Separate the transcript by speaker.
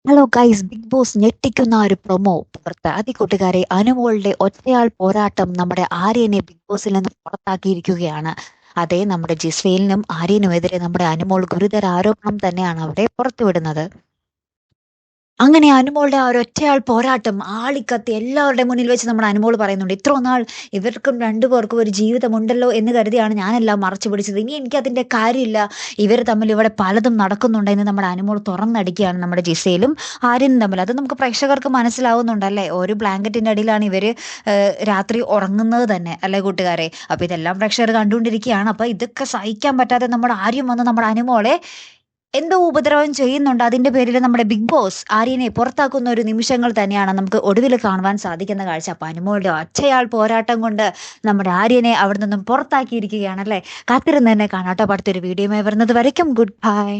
Speaker 1: Hello guys, big boss ഞെട്ടിക്കുന്ന ഒരു promo പുറത്ത്. കൂട്ടുകാരെ, അനുമോളുടെ ഒറ്റയാൾ പോരാട്ടം നമ്മുടെ ആര്യനെ ബിഗ് ബോസിൽ നിന്ന് പുറത്താക്കിയിരിക്കുകയാണ്. അതെ, നമ്മുടെ ജിസ്വേലിനും ആര്യനുമെതിരെ നമ്മുടെ അനുമോൾ ഗുരുതര ആരോപണം തന്നെയാണ് അവിടെ പുറത്തുവിടുന്നത്. അങ്ങനെ അനുമോളുടെ ആ ഒരൊറ്റയാൾ പോരാട്ടം ആളിക്കത്തി എല്ലാവരുടെ മുന്നിൽ വെച്ച് നമ്മുടെ അനുമോൾ പറയുന്നുണ്ട്. ഇത്ര നാൾ ഇവർക്കും രണ്ടുപേർക്കും ഒരു ജീവിതമുണ്ടല്ലോ എന്ന് കരുതിയാണ് ഞാനെല്ലാം മറച്ചു പിടിച്ചത്. ഇനി എനിക്കതിൻ്റെ കാര്യമില്ല. ഇവർ തമ്മിൽ ഇവിടെ പലതും നടക്കുന്നുണ്ടെന്ന് നമ്മുടെ അനുമോൾ തുറന്നടിക്കുകയാണ് നമ്മുടെ ജിസയിലും ആര്യനും തമ്മിൽ. അത് നമുക്ക് പ്രേക്ഷകർക്ക് മനസ്സിലാവുന്നുണ്ടല്ലേ. ഒരു ബ്ലാങ്കറ്റിൻ്റെ അടിയിലാണ് ഇവർ രാത്രി ഉറങ്ങുന്നത് തന്നെ, അല്ലേ കൂട്ടുകാരെ? അപ്പോൾ ഇതെല്ലാം പ്രേക്ഷകർ കണ്ടുകൊണ്ടിരിക്കുകയാണ്. അപ്പോൾ ഇതൊക്കെ സഹിക്കാൻ പറ്റാതെ നമ്മുടെ ആര്യം വന്ന് നമ്മുടെ അനുമോളെ എന്തോ ഉപദ്രവം ചെയ്യുന്നുണ്ട്. അതിന്റെ പേരിൽ നമ്മുടെ ബിഗ് ബോസ് ആര്യനെ പുറത്താക്കുന്ന ഒരു നിമിഷങ്ങൾ തന്നെയാണ് നമുക്ക് ഒടുവിൽ കാണുവാൻ സാധിക്കുന്ന കാഴ്ച. അപ്പം അനുമോളുടെ ഒറ്റയാൾ പോരാട്ടം കൊണ്ട് നമ്മുടെ ആര്യനെ അവിടെ നിന്നും പുറത്താക്കിയിരിക്കുകയാണല്ലേ. കാത്തിരുന്ന് തന്നെ കാണാട്ടോ. അടുത്തൊരു വീഡിയോയുമായി വരുന്നത് വരയ്ക്കും ഗുഡ് ബൈ.